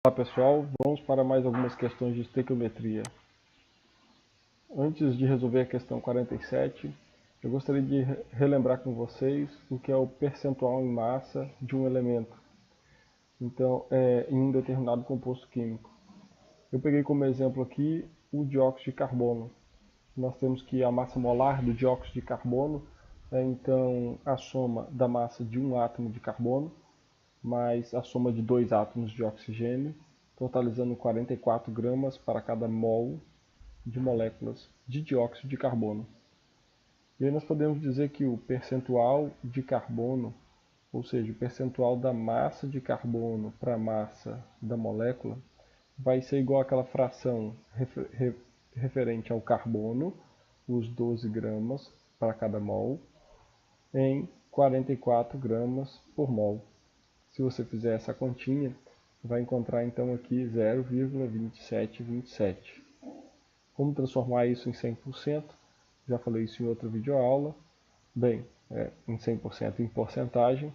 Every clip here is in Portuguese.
Olá pessoal, vamos para mais algumas questões de estequiometria. Antes de resolver a questão 47, eu gostaria de relembrar com vocês o que é o percentual em massa de um elemento, então, em um determinado composto químico. Eu peguei como exemplo aqui o dióxido de carbono. Nós temos que a massa molar do dióxido de carbono é então a soma da massa de um átomo de carbono mais a soma de dois átomos de oxigênio, totalizando 44 gramas para cada mol de moléculas de dióxido de carbono. E aí nós podemos dizer que o percentual de carbono, ou seja, o percentual da massa de carbono para a massa da molécula, vai ser igual àquela fração referente ao carbono, os 12 gramas para cada mol, em 44 gramas por mol. Se você fizer essa continha, vai encontrar então aqui 0,2727. Como transformar isso em 100%? Já falei isso em outra videoaula. Bem, em 100% em porcentagem.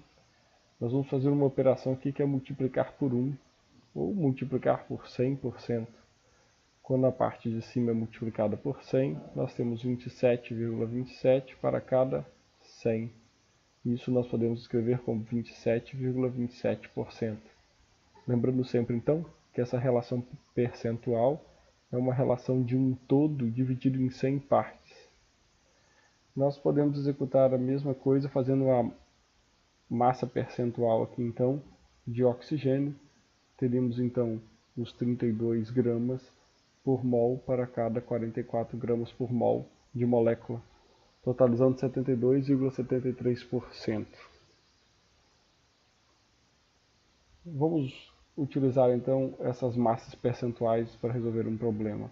Nós vamos fazer uma operação aqui que é multiplicar por 1 ou multiplicar por 100%. Quando a parte de cima é multiplicada por 100, nós temos 27,27 para cada 100. Isso nós podemos escrever como 27,27%. Lembrando sempre, então, que essa relação percentual é uma relação de um todo dividido em 100 partes. Nós podemos executar a mesma coisa fazendo a massa percentual aqui, então, de oxigênio. Teríamos, então, os 32 gramas por mol para cada 44 gramas por mol de molécula, totalizando 72,73%. Vamos utilizar então essas massas percentuais para resolver um problema.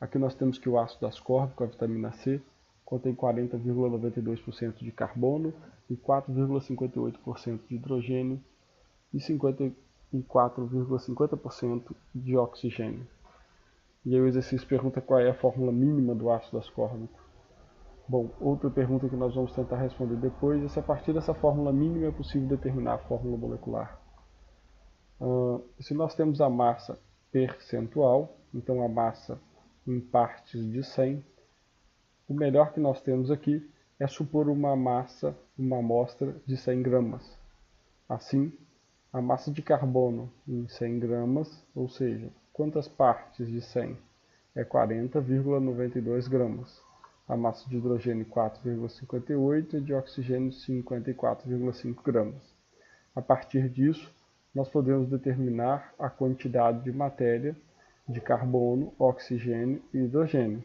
Aqui nós temos que o ácido ascórbico, a vitamina C, contém 40,92% de carbono e 4,58% de hidrogênio e 54,50% de oxigênio. E aí o exercício pergunta qual é a fórmula mínima do ácido ascórbico. Bom, outra pergunta que nós vamos tentar responder depois é se a partir dessa fórmula mínima é possível determinar a fórmula molecular. Se nós temos a massa percentual, então a massa em partes de 100, o melhor que nós temos aqui é supor uma amostra de 100 gramas. Assim, a massa de carbono em 100 gramas, ou seja, quantas partes de 100? É 40,92 gramas. A massa de hidrogênio 4,58 e de oxigênio 54,5 gramas. A partir disso, nós podemos determinar a quantidade de matéria de carbono, oxigênio e hidrogênio.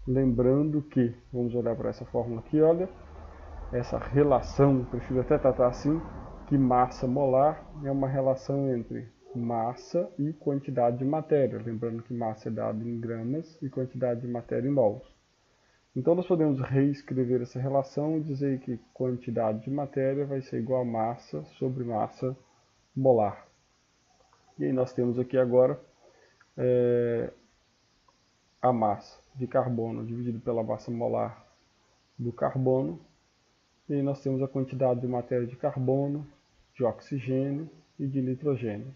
Lembrando que, vamos olhar para essa fórmula aqui, olha, essa relação, prefiro até tratar assim, que massa molar é uma relação entre massa e quantidade de matéria. Lembrando que massa é dada em gramas e quantidade de matéria em mols. Então nós podemos reescrever essa relação e dizer que quantidade de matéria vai ser igual a massa sobre massa molar. E aí nós temos aqui agora a massa de carbono dividido pela massa molar do carbono. E aí nós temos a quantidade de matéria de carbono, de oxigênio e de nitrogênio.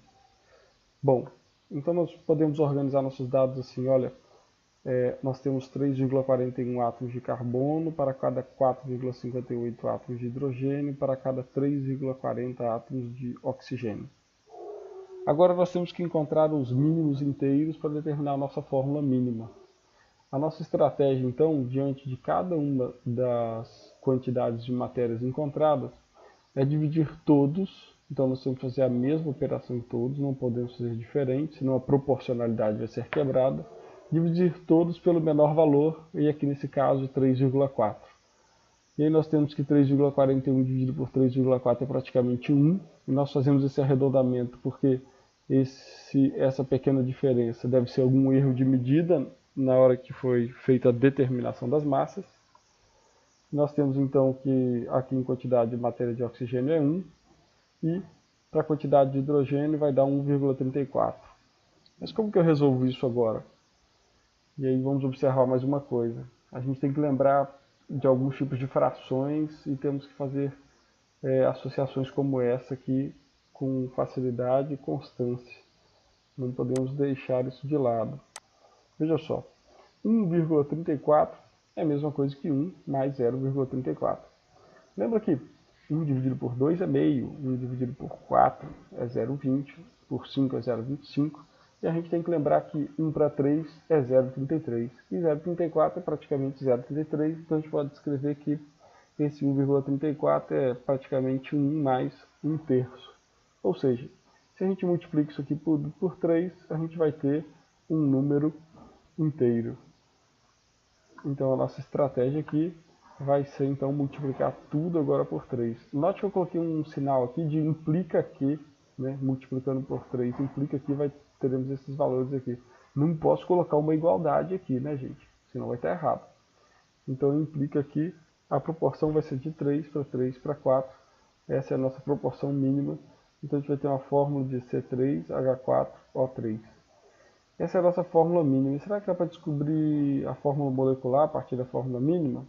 Bom, então nós podemos organizar nossos dados assim, olha, nós temos 3,41 átomos de carbono para cada 4,58 átomos de hidrogênio para cada 3,40 átomos de oxigênio. Agora nós temos que encontrar os mínimos inteiros para determinar a nossa fórmula mínima. A nossa estratégia, então, diante de cada uma das quantidades de matérias encontradas, é dividir todos. Então nós temos que fazer a mesma operação em todos, não podemos fazer diferente, senão a proporcionalidade vai ser quebrada. Dividir todos pelo menor valor, e aqui nesse caso 3,4. E aí nós temos que 3,41 dividido por 3,4 é praticamente 1, e nós fazemos esse arredondamento porque essa pequena diferença deve ser algum erro de medida na hora que foi feita a determinação das massas. Nós temos então que aqui em quantidade de matéria de oxigênio é 1, e para a quantidade de hidrogênio vai dar 1,34. Mas como que eu resolvo isso agora? E aí vamos observar mais uma coisa. A gente tem que lembrar de alguns tipos de frações e temos que fazer associações como essa aqui com facilidade e constância. Não podemos deixar isso de lado. Veja só, 1,34 é a mesma coisa que 1 mais 0,34. Lembra que 1 dividido por 2 é meio, 1 dividido por 4 é 0,20, por 5 é 0,25, e a gente tem que lembrar que 1 para 3 é 0,33, e 0,34 é praticamente 0,33, então a gente pode escrever que esse 1,34 é praticamente 1 mais 1 terço. Ou seja, se a gente multiplica isso aqui por 3, a gente vai ter um número inteiro. Então a nossa estratégia aqui vai ser então multiplicar tudo agora por 3. Note que eu coloquei um sinal aqui de implica que, né, multiplicando por 3, implica que teremos esses valores aqui. Não posso colocar uma igualdade aqui, né, gente? Senão vai estar errado. Então implica que a proporção vai ser de 3 para 3 para 4. Essa é a nossa proporção mínima. Então a gente vai ter uma fórmula de C3H4O3. Essa é a nossa fórmula mínima. E será que dá para descobrir a fórmula molecular a partir da fórmula mínima?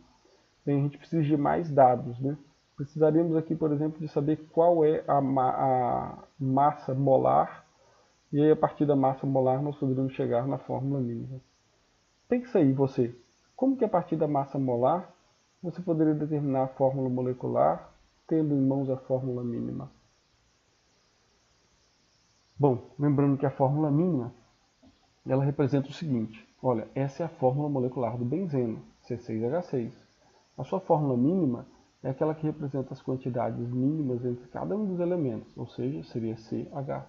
Bem, a gente precisa de mais dados, né? Precisaríamos aqui, por exemplo, de saber qual é a massa molar, e aí a partir da massa molar nós poderíamos chegar na fórmula mínima. Pensa aí você, como que a partir da massa molar você poderia determinar a fórmula molecular tendo em mãos a fórmula mínima? Bom, lembrando que a fórmula mínima ela representa o seguinte, olha, essa é a fórmula molecular do benzeno, C6H6. A sua fórmula mínima é aquela que representa as quantidades mínimas entre cada um dos elementos, ou seja, seria CH.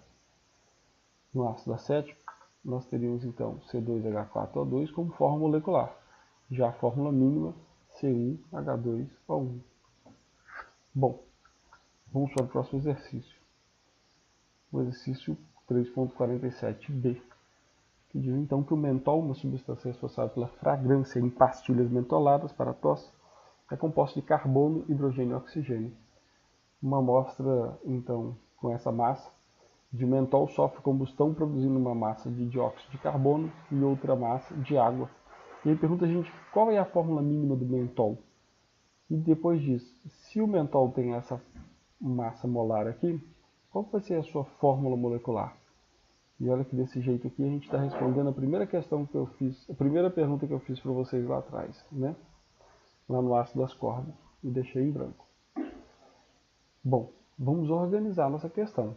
No ácido acético, nós teríamos então C2H4O2 como fórmula molecular, já a fórmula mínima C1H2O1. Bom, vamos para o próximo exercício. O exercício 3.47b, que diz então que o mentol, uma substância responsável pela fragrância em pastilhas mentoladas para tosse, é composto de carbono, hidrogênio e oxigênio. Uma amostra, então, com essa massa de mentol sofre combustão produzindo uma massa de dióxido de carbono e outra massa de água. E aí pergunta a gente qual é a fórmula mínima do mentol. E depois diz, se o mentol tem essa massa molar aqui, qual vai ser a sua fórmula molecular? E olha que desse jeito aqui a gente está respondendo a primeira questão que eu fiz, a primeira pergunta que eu fiz para vocês lá atrás, né? Lá no ácido ascórbico, e deixei em branco. Bom, vamos organizar nossa questão.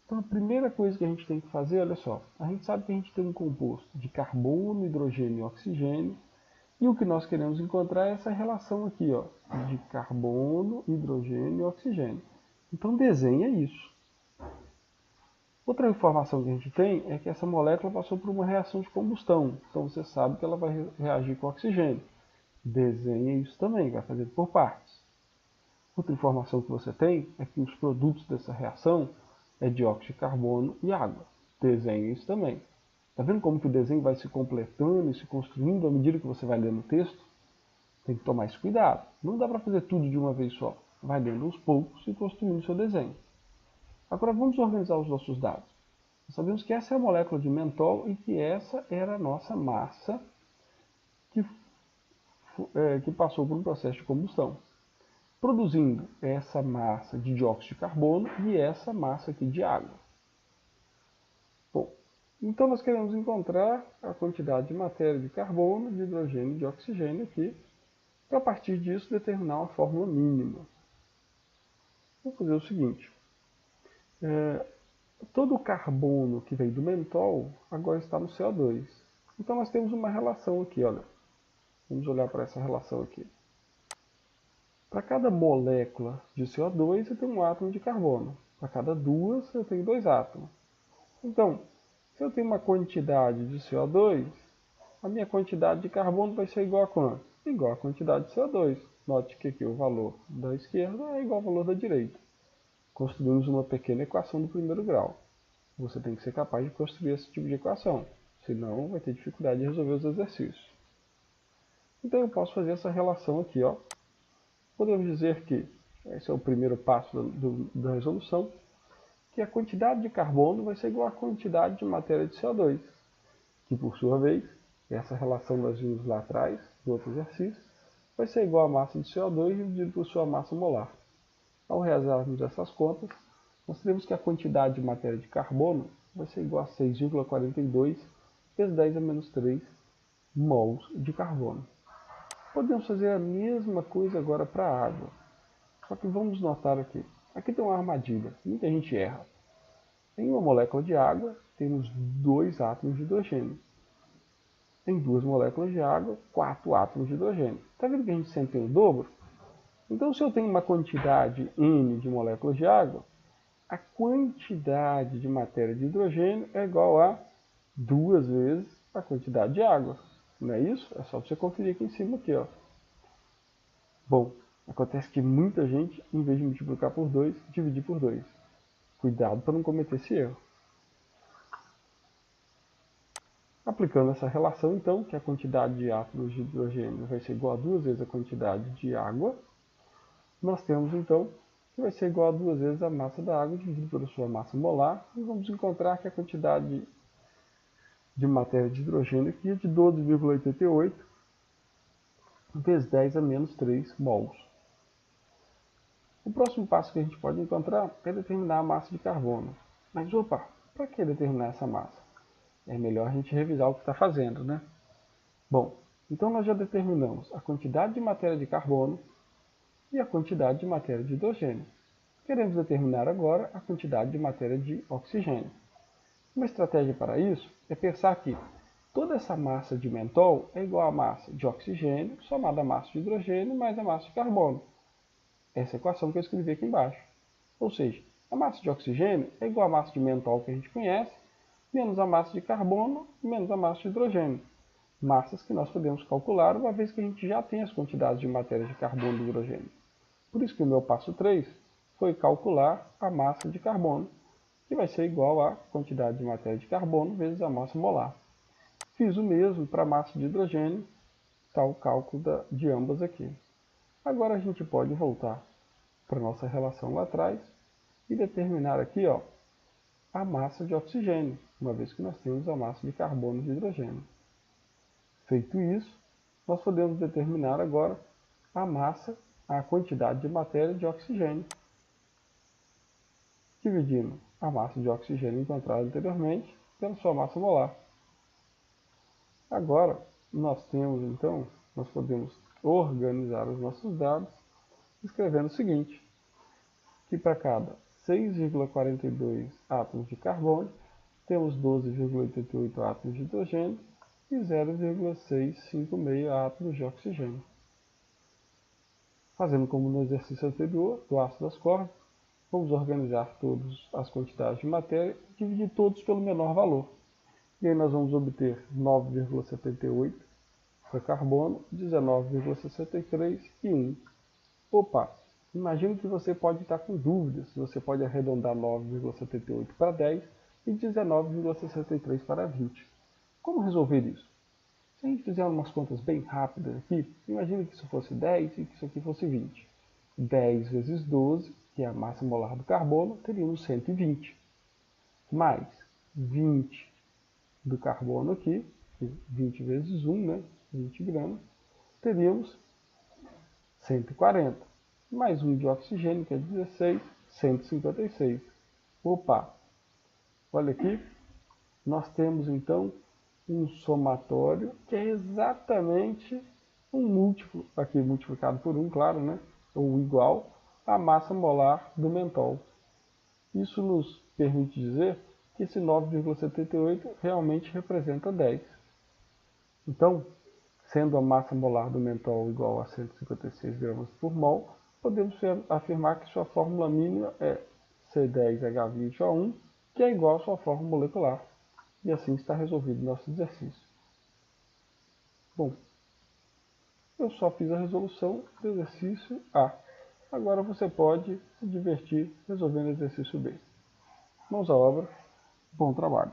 Então a primeira coisa que a gente tem que fazer, olha só, a gente sabe que a gente tem um composto de carbono, hidrogênio e oxigênio, e o que nós queremos encontrar é essa relação aqui, ó, de carbono, hidrogênio e oxigênio. Então desenha isso. Outra informação que a gente tem é que essa molécula passou por uma reação de combustão, então você sabe que ela vai reagir com oxigênio. Desenha isso também, vai fazer por partes. Outra informação que você tem é que os produtos dessa reação é dióxido de carbono e água. Desenha isso também. Está vendo como que o desenho vai se completando e se construindo à medida que você vai lendo o texto? Tem que tomar esse cuidado. Não dá para fazer tudo de uma vez só. Vai lendo aos poucos e construindo o seu desenho. Agora vamos organizar os nossos dados. Nós sabemos que essa é a molécula de mentol e que essa era a nossa massa que passou por um processo de combustão, produzindo essa massa de dióxido de carbono e essa massa aqui de água. Bom, então nós queremos encontrar a quantidade de matéria de carbono, de hidrogênio e de oxigênio aqui, para a partir disso determinar uma fórmula mínima. Vamos fazer o seguinte, todo o carbono que veio do mentol agora está no CO2. Então nós temos uma relação aqui, olha. Vamos olhar para essa relação aqui. Para cada molécula de CO2, você tem um átomo de carbono. Para cada duas, eu tenho 2 átomos. Então, se eu tenho uma quantidade de CO2, a minha quantidade de carbono vai ser igual a quanto? Igual a quantidade de CO2. Note que aqui o valor da esquerda é igual ao valor da direita. Construímos uma pequena equação do primeiro grau. Você tem que ser capaz de construir esse tipo de equação, senão vai ter dificuldade de resolver os exercícios. Então eu posso fazer essa relação aqui, ó. Podemos dizer que esse é o primeiro passo da resolução, que a quantidade de carbono vai ser igual à quantidade de matéria de CO2, que por sua vez, essa relação nós vimos lá atrás, do outro exercício, vai ser igual à massa de CO2 dividido por sua massa molar. Ao realizarmos essas contas, nós teremos que a quantidade de matéria de carbono vai ser igual a 6,42 vezes 10 a menos 3 mols de carbono. Podemos fazer a mesma coisa agora para a água. Só que vamos notar aqui. Aqui tem uma armadilha. Muita gente erra. Em uma molécula de água, temos 2 átomos de hidrogênio. Em 2 moléculas de água, 4 átomos de hidrogênio. Está vendo que a gente sempre tem o dobro? Então, se eu tenho uma quantidade N de moléculas de água, a quantidade de matéria de hidrogênio é igual a 2 vezes a quantidade de água. Não é isso? É só você conferir aqui em cima, aqui, ó. Bom, acontece que muita gente, em vez de multiplicar por 2, dividir por 2. Cuidado para não cometer esse erro. Aplicando essa relação, então, que a quantidade de átomos de hidrogênio vai ser igual a 2 vezes a quantidade de água, nós temos, então, que vai ser igual a 2 vezes a massa da água dividido pela sua massa molar, e vamos encontrar que a quantidade de matéria de hidrogênio aqui é de 12,88 vezes 10 a menos 3 mols. O próximo passo que a gente pode encontrar é determinar a massa de carbono. Mas, opa, para que determinar essa massa? É melhor a gente revisar o que está fazendo, né? Bom, então nós já determinamos a quantidade de matéria de carbono e a quantidade de matéria de hidrogênio. Queremos determinar agora a quantidade de matéria de oxigênio. Uma estratégia para isso é pensar que toda essa massa de mentol é igual à massa de oxigênio somada à massa de hidrogênio mais a massa de carbono. Essa equação que eu escrevi aqui embaixo. Ou seja, a massa de oxigênio é igual à massa de mentol que a gente conhece, menos a massa de carbono, menos a massa de hidrogênio. Massas que nós podemos calcular, uma vez que a gente já tem as quantidades de matéria de carbono e hidrogênio. Por isso que o meu passo 3 foi calcular a massa de carbono, que vai ser igual à quantidade de matéria de carbono vezes a massa molar. Fiz o mesmo para a massa de hidrogênio, está o cálculo de ambas aqui. Agora a gente pode voltar para a nossa relação lá atrás e determinar aqui, ó, a massa de oxigênio, uma vez que nós temos a massa de carbono e de hidrogênio. Feito isso, nós podemos determinar agora a massa, a quantidade de matéria de oxigênio, dividindo a massa de oxigênio encontrada anteriormente pela sua massa molar. Agora, nós temos então, nós podemos organizar os nossos dados escrevendo o seguinte, que para cada 6,42 átomos de carbono, temos 12,88 átomos de hidrogênio e 0,656 átomos de oxigênio. Fazendo como no exercício anterior, do ácido ascórbico, vamos organizar todas as quantidades de matéria e dividir todos pelo menor valor. E aí nós vamos obter 9,78 para carbono, 19,63 e 1. Opa! Imagino que você pode estar com dúvidas, você pode arredondar 9,78 para 10 e 19,63 para 20. Como resolver isso? Se a gente fizer umas contas bem rápidas aqui, imagine que isso fosse 10 e que isso aqui fosse 20. 10 vezes 12, que é a massa molar do carbono, teríamos 120. Mais 20 do carbono aqui, 20 vezes 1, né? 20 gramas, teríamos 140. Mais um de oxigênio, que é 16, 156. Opa! Olha aqui, nós temos então um somatório que é exatamente um múltiplo, aqui multiplicado por 1, claro, né? Ou igual à massa molar do mentol. Isso nos permite dizer que esse 9,78 realmente representa 10. Então, sendo a massa molar do mentol igual a 156 gramas por mol, podemos afirmar que sua fórmula mínima é C10H20O1, que é igual à sua fórmula molecular. E assim está resolvido o nosso exercício. Bom, eu só fiz a resolução do exercício A. Agora você pode se divertir resolvendo o exercício B. Mãos à obra, bom trabalho!